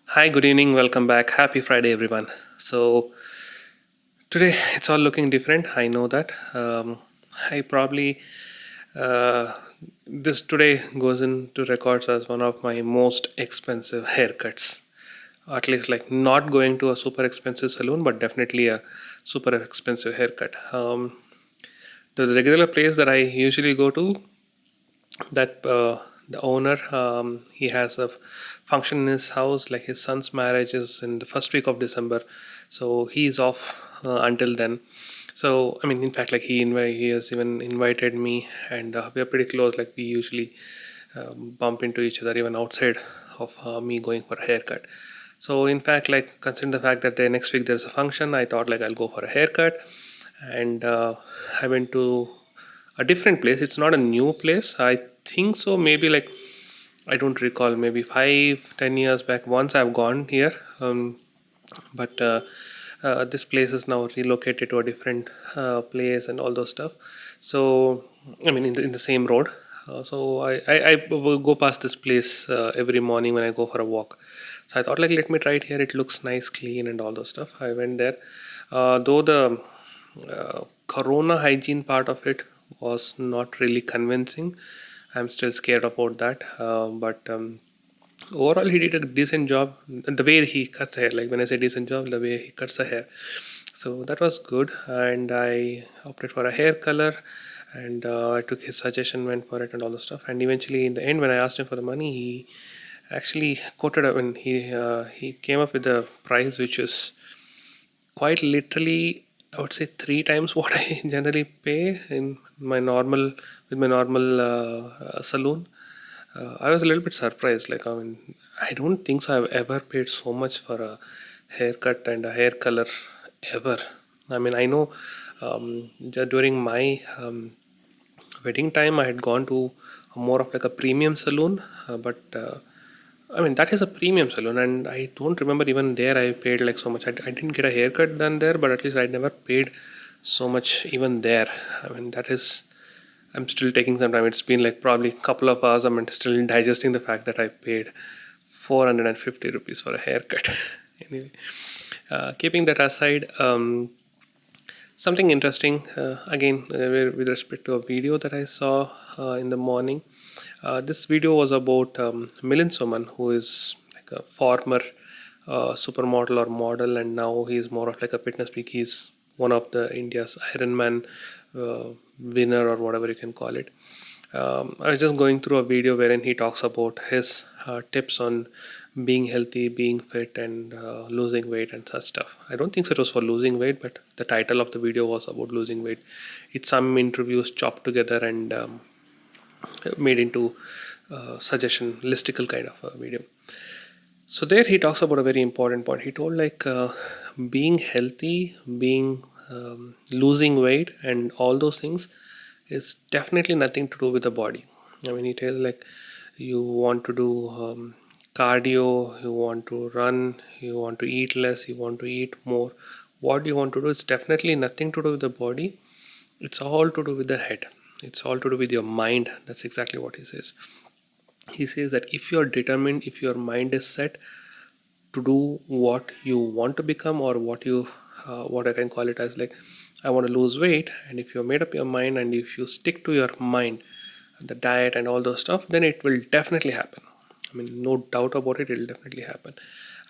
Hi, good evening, welcome back. Happy Friday, everyone. So, today it's all looking different. I know that. I probably, uh, this today goes into records as one of my most expensive haircuts. At least, like, not going to a super expensive salon, but definitely a super expensive haircut. The regular place that I usually go to, that the owner, he has a function in his house, like his son's marriage is in the first week of December, so he's off until then. So I mean, in fact, like he has even invited me, and we are pretty close. Like we usually bump into each other even outside of me going for a haircut. So in fact, like considering the fact that the next week there's a function, I thought like I'll go for a haircut, and I went to a different place. It's not a new place. I think so. Maybe like I don't recall. Maybe 5, 10 years back. Once I've gone here, but this place is now relocated to a different place and all those stuff. So I mean, in the same road. So I will go past this place every morning when I go for a walk. So I thought like let me try it here. It looks nice, clean, and all those stuff. I went there. Though the corona hygiene part of it was not really convincing. I'm still scared about that. But overall, he did a decent job. The way he cuts hair, like when I say decent job, the way he cuts the hair. So that was good. And I opted for a hair color, and I took his suggestion, went for it, and all the stuff. And eventually, in the end, when I asked him for the money, he actually quoted. When he came up with a price which is quite literally, I would say, three times what I generally pay in my normal with my normal saloon. I was a little bit surprised. Like, I mean, I don't think so. I've ever paid so much for a haircut and a hair color ever. I mean, I know during my wedding time, I had gone to more of like a premium saloon, but I mean, that is a premium salon, and I don't remember even there I paid like so much. I didn't get a haircut done there, but at least I never paid so much even there. I mean, that is, I'm still taking some time. It's been like probably a couple of hours. I'm still digesting the fact that I paid 450 rupees for a haircut. Anyway, keeping that aside, something interesting again with respect to a video that I saw in the morning. This video was about Milind Soman, who is like a former supermodel or model, and now he's more of like a fitness freak. He's one of the India's Ironman winner or whatever you can call it. I was just going through a video wherein he talks about his tips on being healthy, being fit, and losing weight and such stuff. I don't think so it was for losing weight, but the title of the video was about losing weight. It's some interviews chopped together and made into suggestion listicle kind of a video. So there he talks about a very important point. He told like being healthy, being losing weight, and all those things is definitely nothing to do with the body. I mean, he tells like you want to do cardio, you want to run, you want to eat less, you want to eat more. What you want to do is definitely nothing to do with the body. It's all to do with the head. It's all to do with your mind. That's exactly what he says. He says that if you're determined, if your mind is set to do what you want to become, or what I can call it as like I want to lose weight, and if you made up your mind and if you stick to your mind, the diet and all those stuff, then it will definitely happen. I mean, no doubt about it, it'll definitely happen.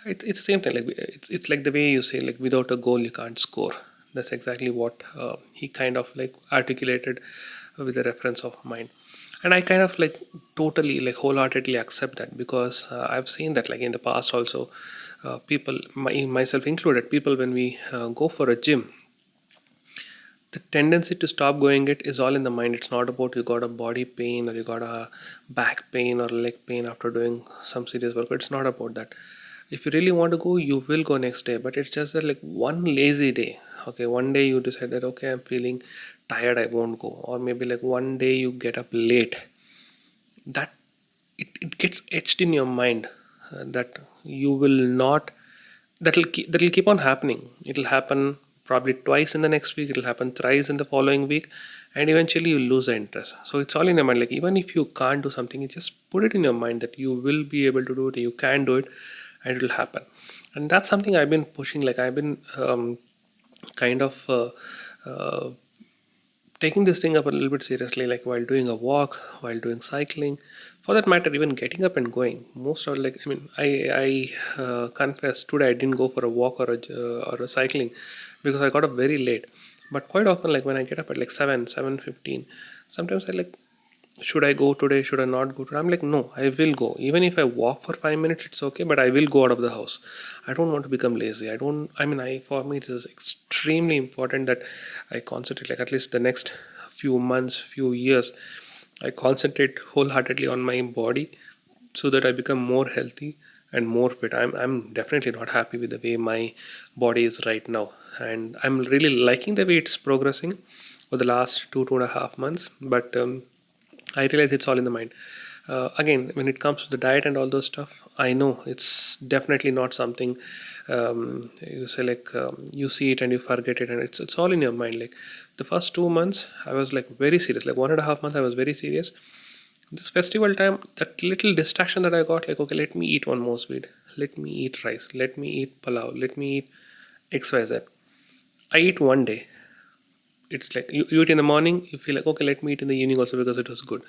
It's the same thing. Like it's like the way you say like without a goal you can't score. That's exactly what he kind of like articulated with a reference of mine, and I kind of like totally like wholeheartedly accept that because I've seen that like in the past also, people, myself included, people when we go for a gym, the tendency to stop going it is all in the mind. It's not about you got a body pain or you got a back pain or leg pain after doing some serious work. It's not about that. If you really want to go, you will go next day, but it's just that like one lazy day. Okay, one day you decide that okay, I'm feeling tired, I won't go. Or maybe like one day you get up late, that it gets etched in your mind, that you will not, that'll keep on happening. It'll happen probably twice in the next week, it'll happen thrice in the following week, and eventually you lose the interest. So it's all in your mind. Like even if you can't do something, you just put it in your mind that you will be able to do it, you can do it, and it will happen. And that's something I've been pushing. Like I've been kind of uh, taking this thing up a little bit seriously, like while doing a walk, while doing cycling, for that matter, even getting up and going. Most are like, I mean, I confess today I didn't go for a walk or a cycling because I got up very late. But quite often, like when I get up at like 7:15, sometimes I like, should I go today? Should I not go today? I'm like, no, I will go. Even if I walk for 5 minutes, it's okay, but I will go out of the house. I don't want to become lazy. I don't, I mean, for me, it is extremely important that I concentrate, like at least the next few months, few years, I concentrate wholeheartedly on my body so that I become more healthy and more fit. I'm definitely not happy with the way my body is right now. And I'm really liking the way it's progressing for the last 2.5 months. But I realize it's all in the mind. Again, when it comes to the diet and all those stuff, I know it's definitely not something you say like you see it and you forget it, and it's all in your mind. Like the first 2 months, I was like very serious. Like 1.5 months, I was very serious. This festival time, that little distraction that I got, like okay, let me eat one more sweet, let me eat rice, let me eat palau, let me eat XYZ. I eat one day, it's like you eat in the morning, you feel like okay, let me eat in the evening also because it was good.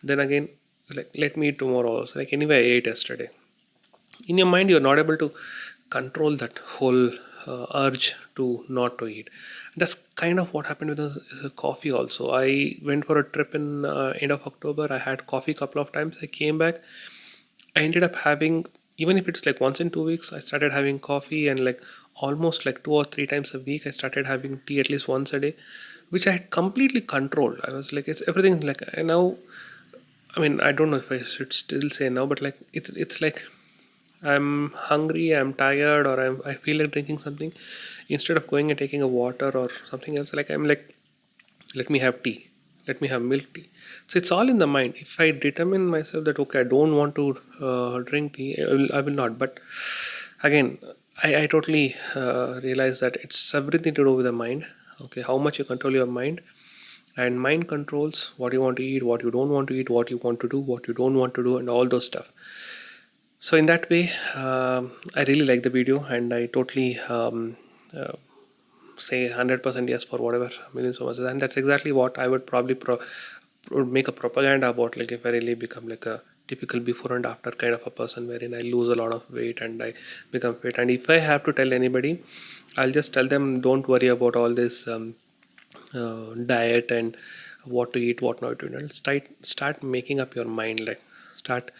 Then again, like let me eat tomorrow also. Like anyway, I ate yesterday. In your mind, you're not able to control that whole urge to not to eat. That's kind of what happened with the coffee also. I went for a trip in end of October. I had coffee a couple of times. I came back. I ended up having, even if it's like once in 2 weeks, I started having coffee, and like almost like 2 or 3 times a week, I started having tea at least once a day, which I had completely controlled. I was like, it's everything like and now. I mean, I don't know if I should still say now, but like it's like I'm hungry, I'm tired, or I feel like drinking something. Instead of going and taking a water or something else, like I'm like, let me have tea, let me have milk tea. So it's all in the mind. If I determine myself that okay, I don't want to drink tea, I will not. But again, I totally realize that it's everything to do with the mind. Okay, how much you control your mind, and mind controls what you want to eat, what you don't want to eat, what you want to do, what you don't want to do, and all those stuff. So in that way, I really like the video, and I totally uh, say 100% yes for whatever millions of us, and that's exactly what I would probably would make a propaganda about. Like if I really become like a typical before and after kind of a person, wherein I lose a lot of weight and I become fit. And if I have to tell anybody, I'll just tell them, don't worry about all this diet and what to eat, what not to eat. And start making up your mind. Like start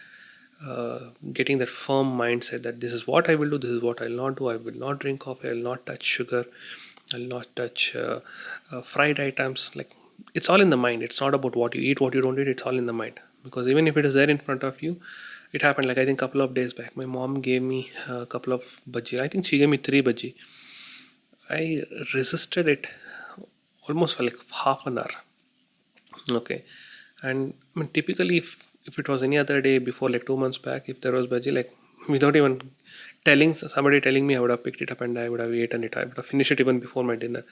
getting that firm mindset that this is what I will do, this is what I'll not do. I will not drink coffee, I'll not touch sugar, I'll not touch fried items. Like it's all in the mind. It's not about what you eat, what you don't eat. It's all in the mind. Because even if it is there in front of you, it happened. Like I think a couple of days back, my mom gave me a couple of bhaji. I think she gave me three bhaji. I resisted it almost for like half an hour. Okay, and I mean, typically, if it was any other day before, like 2 months back, if there was bhaji, like without even telling somebody telling me, I would have picked it up and I would have eaten it. I would have finished it even before my dinner.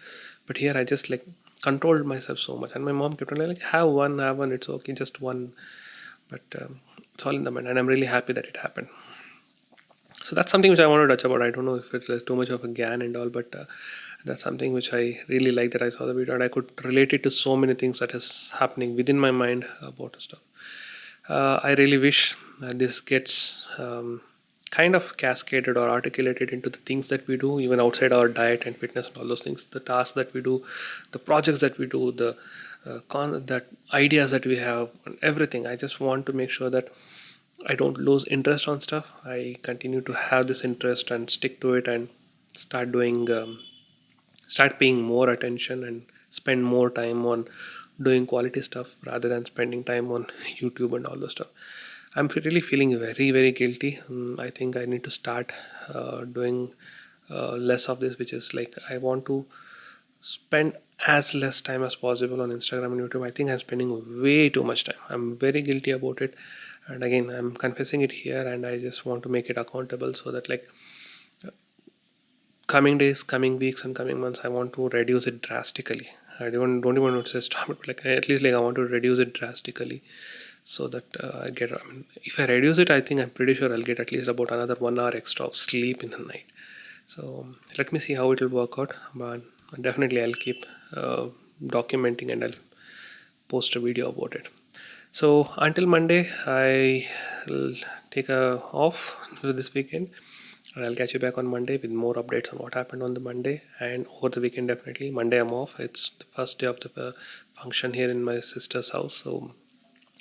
But here, I just like controlled myself so much, and my mom kept on like, have one, it's okay, just one. But it's all in the mind, and I'm really happy that it happened. So that's something which I want to touch about. I don't know if it's too much of a gan and all, but that's something which I really like that I saw the video and I could relate it to so many things that is happening within my mind about stuff. I really wish this gets kind of cascaded or articulated into the things that we do, even outside our diet and fitness and all those things, the tasks that we do, the projects that we do, the that ideas that we have, and everything. I just want to make sure that I don't lose interest on stuff. I continue to have this interest and stick to it and start doing, start paying more attention and spend more time on doing quality stuff rather than spending time on YouTube and all those stuff. I'm really feeling very, very guilty. I think I need to start doing less of this, which is like I want to spend as less time as possible on Instagram and YouTube. I think I'm spending way too much time. I'm very guilty about it. And again, I'm confessing it here, and I just want to make it accountable so that, like, coming days, coming weeks, and coming months, I want to reduce it drastically. I don't even want to say stop it, but like at least like I want to reduce it drastically so that I get, I mean, if I reduce it, I think I'm pretty sure I'll get at least about another 1 hour extra of sleep in the night. So let me see how it will work out, but definitely I'll keep documenting, and I'll post a video about it. So until Monday, I will take a off for this weekend, and I'll catch you back on Monday with more updates on what happened on the Monday and over the weekend. Definitely Monday I'm off. It's the first day of the function here in my sister's house, so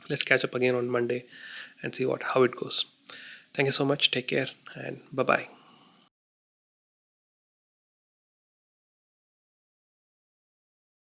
let's catch up again on Monday and see what how it goes. Thank you so much. Take care and bye bye.